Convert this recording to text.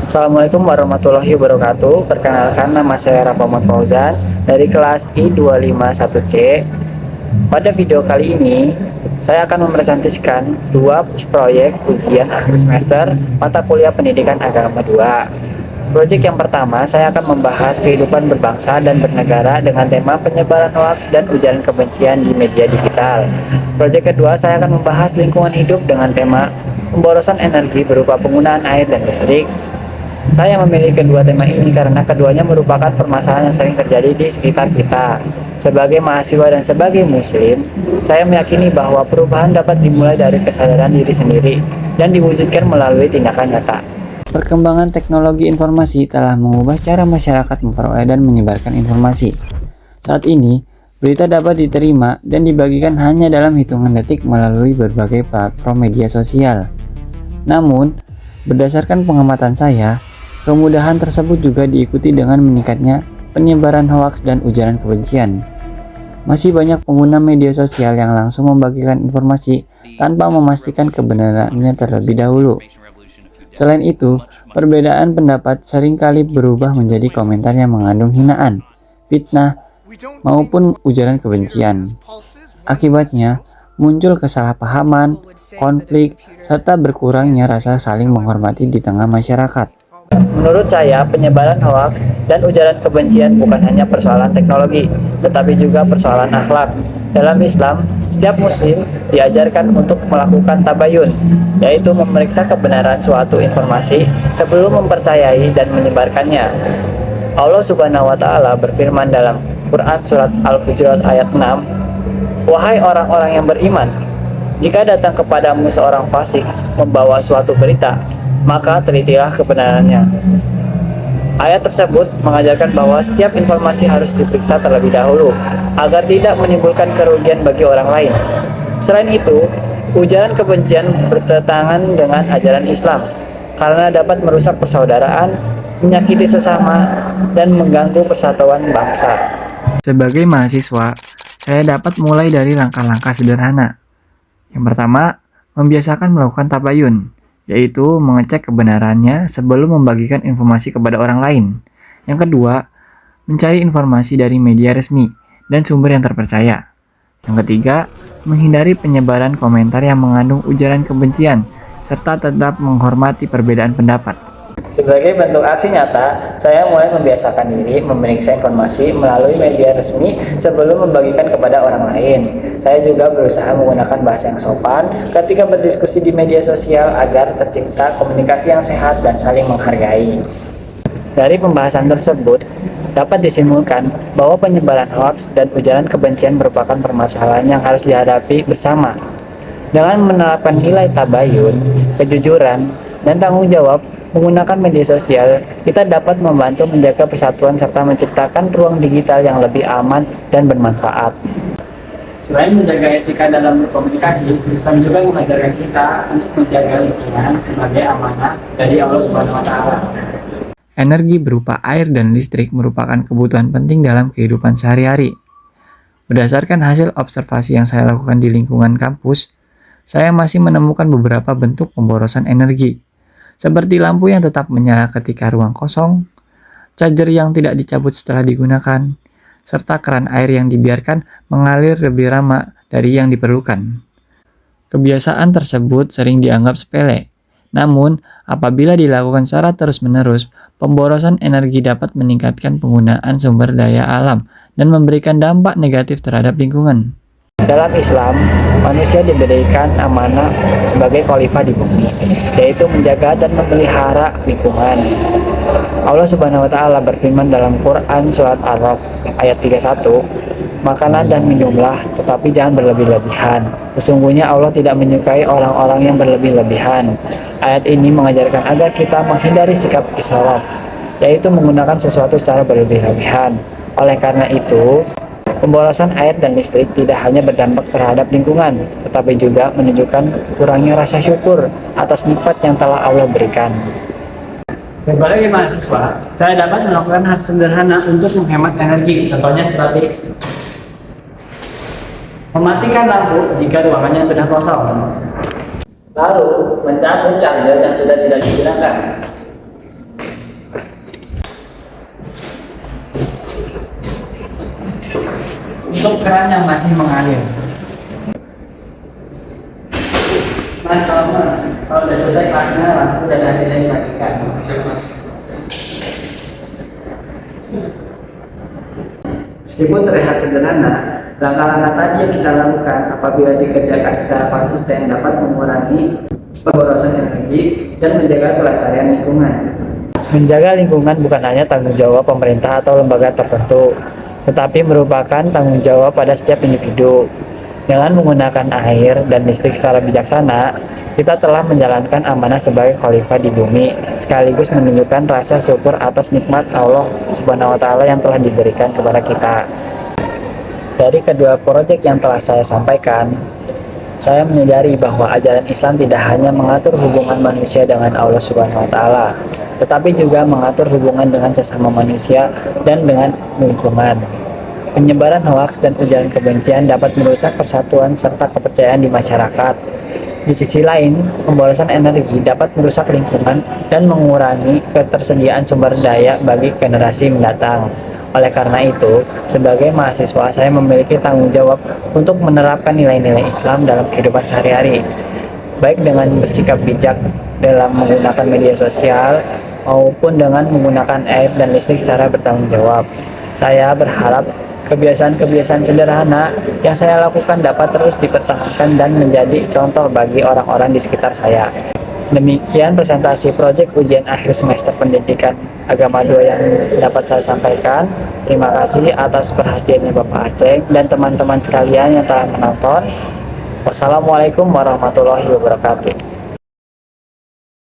Assalamualaikum warahmatullahi wabarakatuh. Perkenalkan, nama saya Rafa Muhammad Fauzan dari kelas I251C. Pada video kali ini, saya akan mempresentasikan dua proyek ujian akhir semester mata kuliah Pendidikan Agama 2. Proyek yang pertama, saya akan membahas kehidupan berbangsa dan bernegara dengan tema penyebaran hoaks dan ujaran kebencian di media digital. Proyek kedua, saya akan membahas lingkungan hidup dengan tema pemborosan energi berupa penggunaan air dan listrik. Saya memilih kedua tema ini karena keduanya merupakan permasalahan yang sering terjadi di sekitar kita. Sebagai mahasiswa dan sebagai muslim, saya meyakini bahwa perubahan dapat dimulai dari kesadaran diri sendiri dan diwujudkan melalui tindakan nyata. Perkembangan teknologi informasi telah mengubah cara masyarakat memperoleh dan menyebarkan informasi. Saat ini, berita dapat diterima dan dibagikan hanya dalam hitungan detik melalui berbagai platform media sosial. Namun, berdasarkan pengamatan saya, kemudahan tersebut juga diikuti dengan meningkatnya penyebaran hoaks dan ujaran kebencian. Masih banyak pengguna media sosial yang langsung membagikan informasi tanpa memastikan kebenarannya terlebih dahulu. Selain itu, perbedaan pendapat seringkali berubah menjadi komentar yang mengandung hinaan, fitnah, maupun ujaran kebencian. Akibatnya, muncul kesalahpahaman, konflik, serta berkurangnya rasa saling menghormati di tengah masyarakat. Menurut saya, penyebaran hoaks dan ujaran kebencian bukan hanya persoalan teknologi, tetapi juga persoalan akhlak. Dalam Islam, setiap muslim diajarkan untuk melakukan tabayun, yaitu memeriksa kebenaran suatu informasi sebelum mempercayai dan menyebarkannya. Allah Subhanahu wa Ta'ala berfirman dalam Quran Surat Al-Hujurat ayat 6, "Wahai orang-orang yang beriman, jika datang kepadamu seorang fasik membawa suatu berita, maka telitilah kebenarannya." Ayat tersebut mengajarkan bahwa setiap informasi harus diperiksa terlebih dahulu agar tidak menimbulkan kerugian bagi orang lain. Selain itu, ujaran kebencian bertentangan dengan ajaran Islam karena dapat merusak persaudaraan, menyakiti sesama, dan mengganggu persatuan bangsa. Sebagai mahasiswa, saya dapat mulai dari langkah-langkah sederhana. Yang pertama, membiasakan melakukan tabayun, yaitu mengecek kebenarannya sebelum membagikan informasi kepada orang lain. Yang kedua, mencari informasi dari media resmi dan sumber yang terpercaya. Yang ketiga, menghindari penyebaran komentar yang mengandung ujaran kebencian, serta tetap menghormati perbedaan pendapat. Sebagai bentuk aksi nyata, saya mulai membiasakan diri memeriksa informasi melalui media resmi sebelum membagikan kepada orang lain. Saya juga berusaha menggunakan bahasa yang sopan ketika berdiskusi di media sosial agar tercipta komunikasi yang sehat dan saling menghargai. Dari pembahasan tersebut, dapat disimpulkan bahwa penyebaran hoaks dan ujaran kebencian merupakan permasalahan yang harus dihadapi bersama. Dengan menerapkan nilai tabayun, kejujuran, dan tanggung jawab, menggunakan media sosial, kita dapat membantu menjaga persatuan serta menciptakan ruang digital yang lebih aman dan bermanfaat. Selain menjaga etika dalam berkomunikasi, Islam juga mengajarkan kita untuk menjaga lingkungan sebagai amanah dari Allah Subhanahu wa Ta'ala. Energi berupa air dan listrik merupakan kebutuhan penting dalam kehidupan sehari-hari. Berdasarkan hasil observasi yang saya lakukan di lingkungan kampus, saya masih menemukan beberapa bentuk pemborosan energi, seperti lampu yang tetap menyala ketika ruang kosong, charger yang tidak dicabut setelah digunakan, serta keran air yang dibiarkan mengalir lebih lama dari yang diperlukan. Kebiasaan tersebut sering dianggap sepele, namun apabila dilakukan secara terus-menerus, pemborosan energi dapat meningkatkan penggunaan sumber daya alam dan memberikan dampak negatif terhadap lingkungan. Dalam Islam, manusia diberikan amanah sebagai khalifah di bumi, yaitu menjaga dan memelihara lingkungan. Allah Subhanahu wa Ta'ala berfirman dalam Quran Surat Ar-Ra'd ayat 31, "Makanlah dan minumlah, tetapi jangan berlebih-lebihan. Sesungguhnya Allah tidak menyukai orang-orang yang berlebih-lebihan." Ayat ini mengajarkan agar kita menghindari sikap israf, yaitu menggunakan sesuatu secara berlebih-lebihan. Oleh karena itu, pemborosan air dan listrik tidak hanya berdampak terhadap lingkungan, tetapi juga menunjukkan kurangnya rasa syukur atas nikmat yang telah Allah berikan. Sebagai mahasiswa, saya dapat melakukan hal sederhana untuk menghemat energi. Contohnya seperti mematikan lampu jika ruangannya sudah kosong, lalu mencabut charger yang sudah tidak digunakan, untuk keran yang masih mengalir. Mas, kalau udah selesai kelasnya, lampu dan hasilnya dimatikan. Siap, Mas. Meskipun terlihat sederhana, langkah-langkah tadi yang kita lakukan apabila dikerjakan secara konsisten dapat mengurangi pemborosan energi dan menjaga kelestarian lingkungan. Menjaga lingkungan bukan hanya tanggung jawab pemerintah atau lembaga tertentu, tetapi merupakan tanggung jawab pada setiap individu. Dengan menggunakan air dan listrik secara bijaksana, kita telah menjalankan amanah sebagai khalifah di bumi, sekaligus menunjukkan rasa syukur atas nikmat Allah Subhanahu wa Ta'ala yang telah diberikan kepada kita. Dari kedua proyek yang telah saya sampaikan, saya menyadari bahwa ajaran Islam tidak hanya mengatur hubungan manusia dengan Allah Subhanahu wa Ta'ala, tetapi juga mengatur hubungan dengan sesama manusia dan dengan lingkungan. Penyebaran hoaks dan ujaran kebencian dapat merusak persatuan serta kepercayaan di masyarakat. Di sisi lain, pemborosan energi dapat merusak lingkungan dan mengurangi ketersediaan sumber daya bagi generasi mendatang. Oleh karena itu, sebagai mahasiswa, saya memiliki tanggung jawab untuk menerapkan nilai-nilai Islam dalam kehidupan sehari-hari, baik dengan bersikap bijak dalam menggunakan media sosial maupun dengan menggunakan air dan listrik secara bertanggung jawab. Saya berharap kebiasaan-kebiasaan sederhana yang saya lakukan dapat terus dipertahankan dan menjadi contoh bagi orang-orang di sekitar saya. Demikian presentasi proyek ujian akhir semester pendidikan agama 2 yang dapat saya sampaikan. Terima kasih atas perhatiannya Bapak Aceh dan teman-teman sekalian yang telah menonton. Wassalamualaikum warahmatullahi wabarakatuh.